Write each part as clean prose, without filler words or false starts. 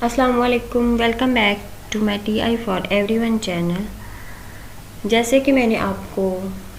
अस्सलाम वालेकुम, welcome back to my TI for everyone channel. जैसे कि मैंने आपको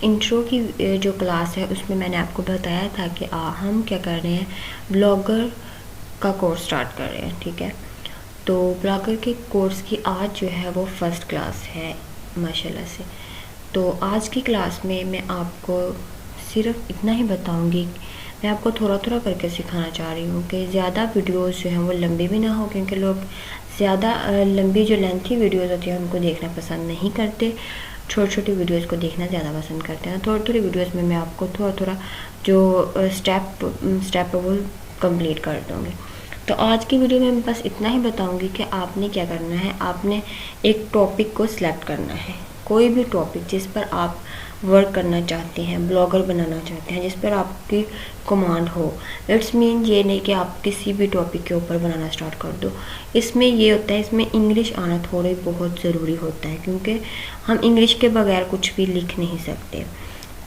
इंट्रो की जो क्लास है उसमें मैंने आपको बताया था कि हम क्या कर रहे हैं, ब्लॉगर का कोर्स स्टार्ट कर रहे हैं। ठीक है, तो ब्लॉगर के कोर्स की आज जो है वो फर्स्ट क्लास है माशाल्लाह से। तो आज की क्लास में मैं आपको सिर्फ इतना ही बताऊंगी, मैं आपको थोड़ा थोड़ा करके सिखाना चाह रही हूँ कि ज़्यादा वीडियोस जो हैं वो लंबी भी ना हो, क्योंकि लोग ज़्यादा लंबी जो लेंथी वीडियोस होती हैं उनको देखना पसंद नहीं करते, छोटी छोटी वीडियोस को देखना ज़्यादा पसंद करते हैं। थोड़ी थोड़ी वीडियोस में मैं आपको थोड़ा थोड़ा जो स्टेप वो कंप्लीट कर दूँगी। तो आज की वीडियो में मैं बस इतना ही बताऊंगी कि आपने क्या करना है। आपने एक टॉपिक को सिलेक्ट करना है, कोई भी टॉपिक जिस पर आप वर्क करना चाहते हैं, ब्लॉगर बनाना चाहते हैं, जिस पर आपकी कमांड हो। इट्स मीन ये नहीं कि आप किसी भी टॉपिक के ऊपर बनाना स्टार्ट कर दो। इसमें ये होता है, इसमें इंग्लिश आना थोड़ी बहुत ज़रूरी होता है, क्योंकि हम इंग्लिश के बगैर कुछ भी लिख नहीं सकते।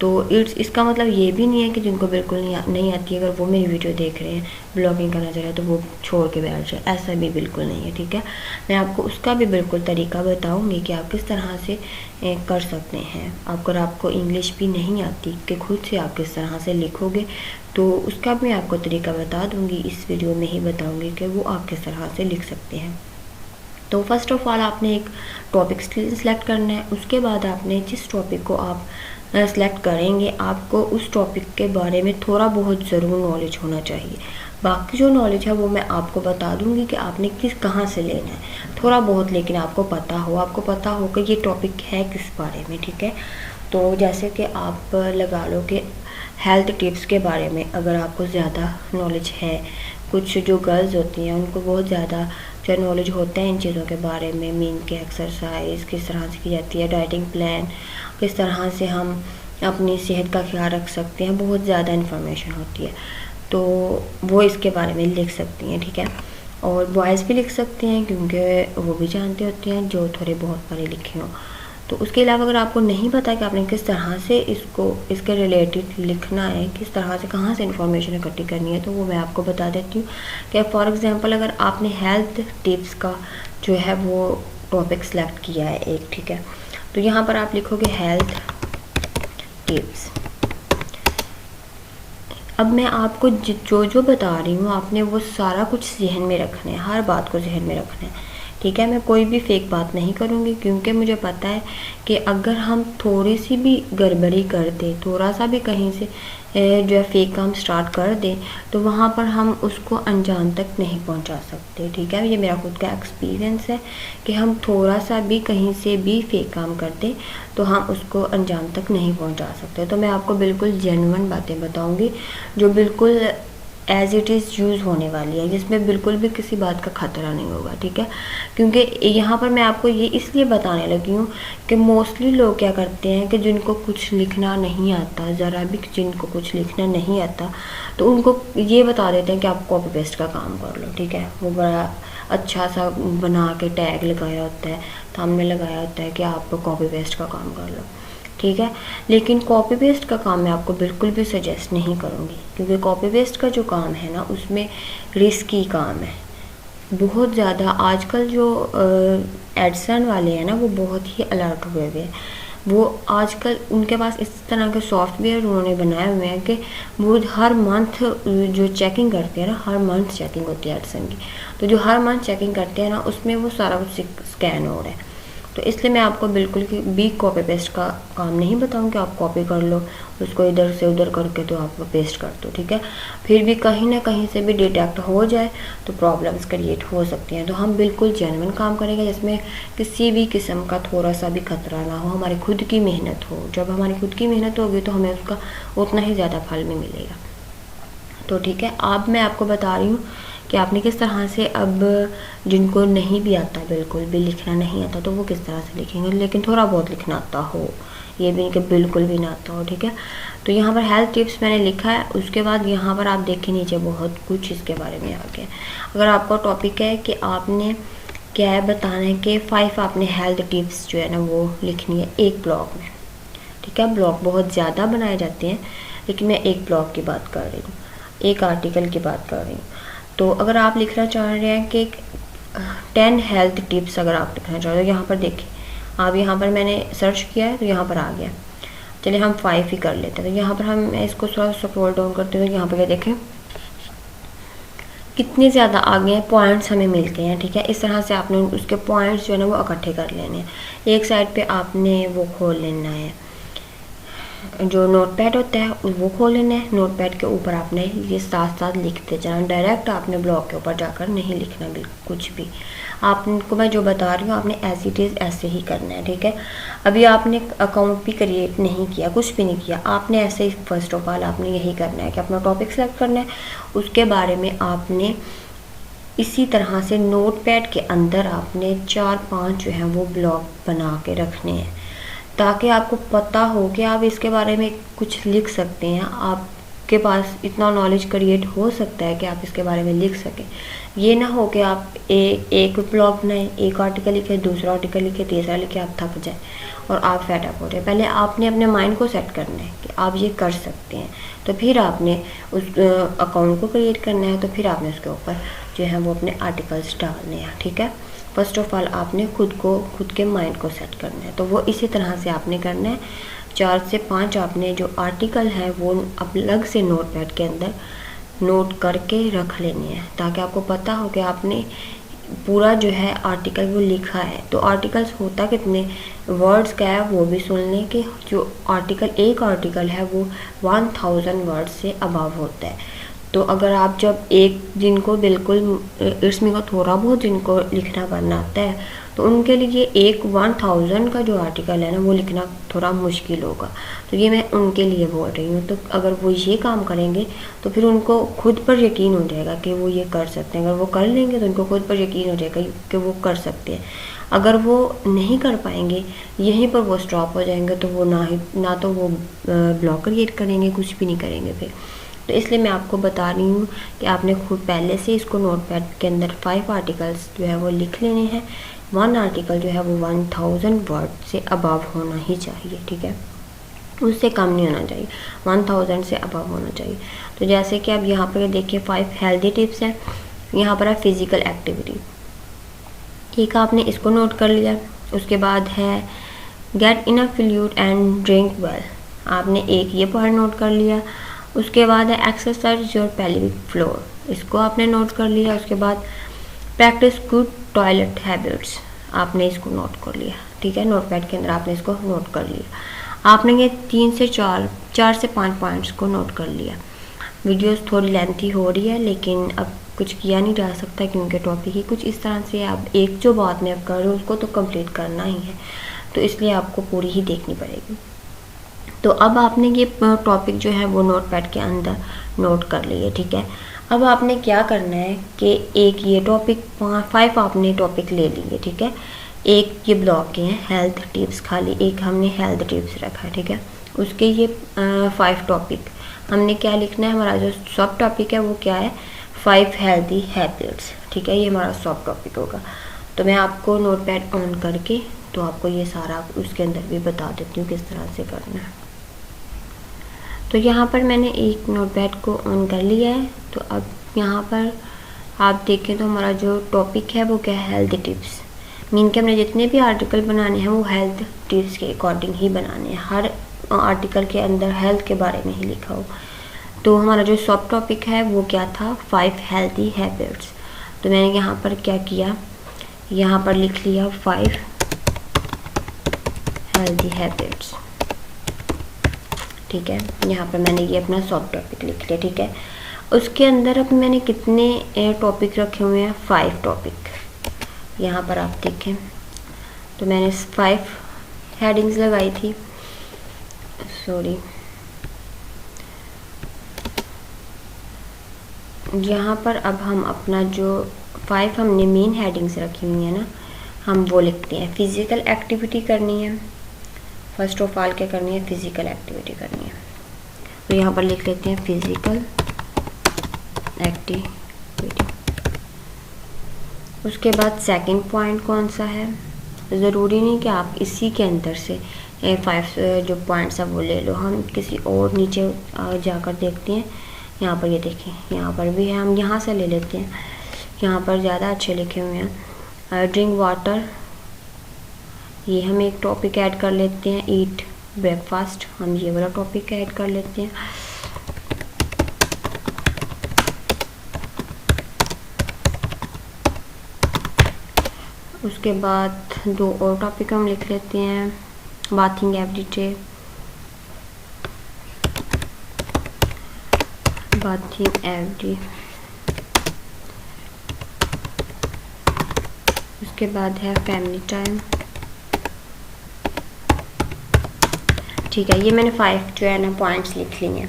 तो इसका मतलब ये भी नहीं है कि जिनको बिल्कुल नहीं आती है, अगर वो मेरी वीडियो देख रहे हैं, ब्लॉगिंग करना चाह रहे हैं, तो वो छोड़ के बैठ जाए, ऐसा भी बिल्कुल नहीं है। ठीक है, मैं आपको उसका भी बिल्कुल तरीका बताऊंगी कि आप किस तरह से कर सकते हैं। अगर आपको इंग्लिश भी नहीं आती कि खुद से आप किस तरह से लिखोगे, तो उसका भी मैं आपको तरीका बता दूँगी, इस वीडियो में ही बताऊँगी कि वो आप किस तरह से लिख सकते हैं। तो फर्स्ट ऑफ ऑल आपने एक टॉपिक सेलेक्ट करना है। उसके बाद आपने जिस टॉपिक को आप सेलेक्ट करेंगे, आपको उस टॉपिक के बारे में थोड़ा बहुत ज़रूर नॉलेज होना चाहिए। बाकी जो नॉलेज है वो मैं आपको बता दूंगी कि आपने कहाँ से लेना है, थोड़ा बहुत, लेकिन आपको पता हो कि ये टॉपिक है किस बारे में। ठीक है, तो जैसे कि आप लगा लो कि हेल्थ टिप्स के बारे में अगर आपको ज़्यादा नॉलेज है, कुछ जो गर्ल्स होती हैं उनको बहुत ज़्यादा जो नॉलेज होता है इन चीज़ों के बारे में, मीन के एक्सरसाइज किस तरह से की जाती है, डाइटिंग प्लान किस तरह से हम अपनी सेहत का ख्याल रख सकते हैं, बहुत ज़्यादा इन्फॉर्मेशन होती है, तो वो इसके बारे में लिख सकती हैं। ठीक है, और बॉयज़ भी लिख सकते हैं, क्योंकि वो भी जानते होते हैं जो थोड़े बहुत पढ़े लिखे हों। तो उसके अलावा अगर आपको नहीं पता कि आपने किस तरह से इसके रिलेटेड लिखना है, किस तरह से कहाँ से इंफॉर्मेशन इकट्ठी करनी है, तो वो मैं आपको बता देती हूँ कि फॉर एग्जांपल अगर आपने हेल्थ टिप्स का जो है वो टॉपिक सेलेक्ट किया है एक, ठीक है, तो यहाँ पर आप लिखोगे हेल्थ टिप्स। अब मैं आपको जो जो बता रही हूँ आपने वो सारा कुछ जहन में रखना है, हर बात को जहन में रखना है। ठीक है, मैं कोई भी फेक बात नहीं करूँगी, क्योंकि मुझे पता है कि अगर हम थोड़ी सी भी गड़बड़ी कर दें, थोड़ा सा भी कहीं से जो है फेक काम स्टार्ट कर दें, तो वहाँ पर हम उसको अंजाम तक नहीं पहुँचा सकते। ठीक है, ये मेरा खुद का एक्सपीरियंस है कि हम थोड़ा सा भी कहीं से भी फेक काम कर दें तो हम उसको अंजाम तक नहीं पहुँचा सकते। तो मैं आपको बिल्कुल जेन्युइन बातें बताऊँगी जो बिल्कुल एज इट इज़ यूज़ होने वाली है, जिसमें बिल्कुल भी किसी बात का खतरा नहीं होगा। ठीक है, क्योंकि यहाँ पर मैं आपको ये इसलिए बताने लगी हूँ कि मोस्टली लोग क्या करते हैं कि जिनको कुछ लिखना नहीं आता, ज़रा भी जिनको कुछ लिखना नहीं आता, तो उनको ये बता देते हैं कि आप कॉपी पेस्ट का काम कर लो। ठीक है, वो बड़ा अच्छा सा बना के टैग लगाया होता है, सामने लगाया होता है कि आप कॉपी पेस्ट का काम कर लो। ठीक है, लेकिन कॉपी पेस्ट का काम मैं आपको बिल्कुल भी सजेस्ट नहीं करूँगी, क्योंकि कॉपी पेस्ट का जो काम है ना उसमें रिस्की काम है बहुत ज़्यादा। आजकल जो एडसन वाले हैं ना वो बहुत ही अलर्ट हुए हुए हैं, वो आजकल उनके पास इस तरह के सॉफ्टवेयर उन्होंने बनाए हुए हैं कि वो हर मंथ जो चेकिंग करते हैं ना, हर मंथ चेकिंग होती है एडसन की, तो जो हर मंथ चेकिंग करते हैं ना उसमें वो सारा कुछ स्कैन हो रहा है। तो इसलिए मैं आपको बिल्कुल भी कॉपी पेस्ट का काम नहीं बताऊंगी। आप कॉपी कर लो, उसको इधर से उधर करके तो आप पेस्ट कर दो। ठीक है, फिर भी कहीं ना कहीं से भी डिटेक्ट हो जाए तो प्रॉब्लम्स क्रिएट हो सकती हैं। तो हम बिल्कुल जेन्युइन काम करेंगे जिसमें किसी भी किस्म का थोड़ा सा भी खतरा ना हो, हमारी खुद की मेहनत हो। जब हमारी खुद की मेहनत होगी तो हमें उसका उतना ही ज़्यादा फल भी मिलेगा। तो ठीक है, अब मैं आपको बता रही हूँ कि आपने किस तरह से, अब जिनको नहीं भी आता, बिल्कुल भी लिखना नहीं आता, तो वो किस तरह से लिखेंगे, लेकिन थोड़ा बहुत लिखना आता हो, ये भी नहीं कि बिल्कुल भी ना आता हो। ठीक है, तो यहाँ पर हेल्थ टिप्स मैंने लिखा है। उसके बाद यहाँ पर आप देखिए नीचे बहुत कुछ इसके बारे में आ गया। अगर आपका टॉपिक है कि आपने क्या है बताना है कि 5 आपने हेल्थ टिप्स जो है ना वो लिखनी है एक ब्लॉग में। ठीक है, ब्लॉग बहुत ज़्यादा बनाए जाते हैं, लेकिन मैं एक ब्लॉग की बात कर रही हूँ, एक आर्टिकल की बात कर रही हूँ। तो अगर आप लिखना चाह रहे हैं कि 10 हेल्थ टिप्स अगर आप लिखना चाहो तो यहाँ पर देखिए, आप यहाँ पर मैंने सर्च किया है तो यहाँ पर आ गया। चलिए हम 5 ही कर लेते हैं। तो यहाँ पर हम इसको थोड़ा स्क्रॉल डाउन करते हैं तो यहाँ पर क्या देखें कितने ज़्यादा आगे हैं, पॉइंट्स हमें मिल गए हैं। ठीक है, इस तरह से आपने उसके पॉइंट्स जो है ना वो इकट्ठे कर लेने हैं। एक साइड पे आपने वो खोल लेना है, जो नोटपैड होता है वो खोल लेना है। नोटपैड के ऊपर आपने ये साथ साथ लिखते जाना, डायरेक्ट आपने ब्लॉक के ऊपर जाकर नहीं लिखना बिल्कुल कुछ भी। आपको मैं जो बता रही हूँ आपने एज इट इज़ ऐसे ही करना है। ठीक है, अभी आपने अकाउंट भी क्रिएट नहीं किया, कुछ भी नहीं किया, आपने ऐसे ही फर्स्ट ऑफ ऑल आपने यही करना है कि अपना टॉपिक सेलेक्ट करना है, उसके बारे में आपने इसी तरह से नोटपैड के अंदर आपने 4-5 जो है वो ब्लॉक बना के रखने हैं, ताकि आपको पता हो कि आप इसके बारे में कुछ लिख सकते हैं। आपके पास इतना नॉलेज क्रिएट हो सकता है कि आप इसके बारे में लिख सकें। ये ना हो कि आप एक ब्लॉग बनाएं, एक आर्टिकल लिखे, दूसरा आर्टिकल लिखे, तीसरा लिखे, आप थक जाएं और आप फेड अप हो जाए। पहले आपने अपने माइंड को सेट करना है कि आप ये कर सकते हैं, तो फिर आपने उस अकाउंट को क्रिएट करना है, तो फिर आपने उसके ऊपर जो है वो अपने आर्टिकल्स डालने हैं। ठीक है, फर्स्ट ऑफ ऑल आपने खुद के माइंड को सेट करना है, तो वो इसी तरह से आपने करना है। 4 से 5 आपने जो आर्टिकल है वो अलग से नोटपैड के अंदर नोट करके रख लेने हैं, ताकि आपको पता हो कि आपने पूरा जो है आर्टिकल वो लिखा है। तो आर्टिकल्स होता कितने वर्ड्स का है वो भी सुन लें कि जो एक आर्टिकल है वो 1000 वर्ड्स से अबव होता है। तो अगर आप जब एक जिनको बिल्कुल इसमें को थोड़ा बहुत जिनको लिखना पढ़ना आता है, तो उनके लिए एक 1000 का जो आर्टिकल है ना वो लिखना थोड़ा मुश्किल होगा। तो ये मैं उनके लिए बोल रही हूँ। तो अगर वो ये काम करेंगे तो फिर उनको खुद पर यकीन हो जाएगा कि वो ये कर सकते हैं। अगर वो कर लेंगे तो उनको खुद पर यकीन हो जाएगा कि वो कर सकते हैं। अगर वो नहीं कर पाएंगे, यहीं पर वो स्टॉप हो जाएंगे, तो वो ना तो वो ब्लॉग क्रिएट करेंगे, कुछ भी नहीं करेंगे फिर। तो इसलिए मैं आपको बता रही हूँ कि आपने खुद पहले से इसको नोटपैड के अंदर 5 आर्टिकल्स जो है वो लिख लेने हैं। 1 आर्टिकल जो है वो 1000 वर्ड से अबव होना ही चाहिए। ठीक है, उससे कम नहीं होना चाहिए, 1000 से अबव होना चाहिए। तो जैसे कि अब यहाँ पर देखिए 5 हेल्दी टिप्स हैं। यहाँ पर है फिजिकल एक्टिविटी, एक आपने इसको नोट कर लिया। उसके बाद है get enough fluid and drink well, आपने एक ये पॉइंट नोट कर लिया। उसके बाद है एक्सरसाइज योर पेल्विक फ्लोर, इसको आपने नोट कर लिया। उसके बाद प्रैक्टिस गुड टॉयलेट हैबिट्स, आपने इसको नोट कर लिया। ठीक है, नोटपैड के अंदर आपने इसको नोट कर लिया। आपने ये 3 से 4 से 5 पॉइंट्स को नोट कर लिया। वीडियोस थोड़ी लेंथी हो रही है, लेकिन अब कुछ किया नहीं जा सकता क्योंकि टॉपिक ही कुछ इस तरह से। आप एक जो बात में आप कर रहे हो उसको तो कंप्लीट करना ही है, तो इसलिए आपको पूरी ही देखनी पड़ेगी। तो अब आपने ये टॉपिक जो है वो नोटपैड के अंदर नोट कर लिए। ठीक है, अब आपने क्या करना है कि एक ये टॉपिक 5 आपने टॉपिक ले लिए। ठीक है, एक ये ब्लॉक के हैं हेल्थ टिप्स, खाली एक हमने हेल्थ टिप्स रखा है। ठीक है, उसके ये 5 टॉपिक हमने क्या लिखना है, हमारा जो सब टॉपिक है वो क्या है, 5 हेल्थी हैबिट्स। ठीक है, ये हमारा सब टॉपिक होगा। तो मैं आपको नोटपैड ऑन करके तो आपको ये सारा उसके अंदर भी बता देती हूँ किस तरह से करना है। तो यहाँ पर मैंने एक नोटपैड को ऑन कर लिया है। तो अब यहाँ पर आप देखें तो हमारा जो टॉपिक है वो क्या है, हेल्थ टिप्स। मीन के हमने जितने भी आर्टिकल बनाने हैं वो हेल्थ टिप्स के अकॉर्डिंग ही बनाने हैं, हर आर्टिकल के अंदर हेल्थ के बारे में ही लिखा हो। तो हमारा जो सब टॉपिक है वो क्या था, 5 हेल्थी हैबिट्स। तो मैंने यहाँ पर क्या किया, यहाँ पर लिख लिया 5 हेल्थी हैबिट्स। ठीक है, यहाँ पर मैंने ये अपना सब टॉपिक लिख लिया। ठीक है, उसके अंदर अब मैंने कितने टॉपिक रखे हुए हैं, 5 टॉपिक। यहाँ पर आप देखें तो मैंने 5 हेडिंग्स लगाई थी, सॉरी। यहाँ पर अब हम अपना जो 5 हमने मेन हेडिंग्स रखी हुई है ना, हम वो लिखते हैं। फिजिकल एक्टिविटी करनी है, फर्स्ट ऑफ ऑल क्या करनी है, फिजिकल एक्टिविटी करनी है। तो यहाँ पर लिख लेते हैं फिजिकल एक्टिविटी। उसके बाद सेकंड पॉइंट कौन सा है, ज़रूरी नहीं कि आप इसी के अंदर से 5 जो पॉइंट्स है वो ले लो, हम किसी और नीचे जाकर देखते हैं। यहाँ पर ये देखें, यहाँ पर भी है, हम यहाँ से ले लेते हैं। यहाँ पर ज़्यादा अच्छे लिखे हुए हैं। ड्रिंक वाटर, ये हम एक टॉपिक ऐड कर लेते हैं। ईट ब्रेकफास्ट, हम ये वाला टॉपिक ऐड कर लेते हैं। उसके बाद 2 और टॉपिक हम लिख लेते हैं। Bathing everyday, bathing every. उसके बाद है फैमिली टाइम। ठीक है, ये मैंने 5 जो है ना पॉइंट्स लिख लिए हैं।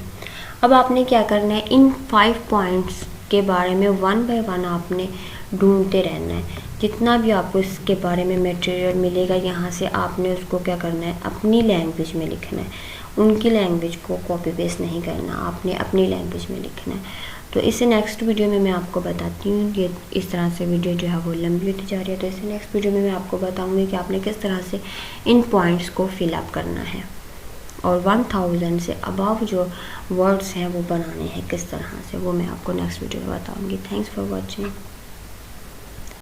अब आपने क्या करना है, इन 5 पॉइंट्स के बारे में 1 बाय 1 आपने ढूंढते रहना है। जितना भी आपको इसके बारे में मटेरियल मिलेगा यहाँ से आपने उसको क्या करना है, अपनी लैंग्वेज में लिखना है। उनकी लैंग्वेज को कॉपी पेस्ट नहीं करना, आपने अपनी लैंग्वेज में लिखना है। तो इसे नेक्स्ट वीडियो में मैं आपको बताती हूँ। ये इस तरह से वीडियो जो है वो लंबी होती जा रही है, तो इसे नेक्स्ट वीडियो में मैं आपको बताऊँगी कि आपने किस तरह से इन पॉइंट्स को फिलअप करना है और 1000 से अबव जो वर्ड्स हैं वो बनाने हैं किस तरह से, वो मैं आपको नेक्स्ट वीडियो में बताऊँगी। Thanks for watching.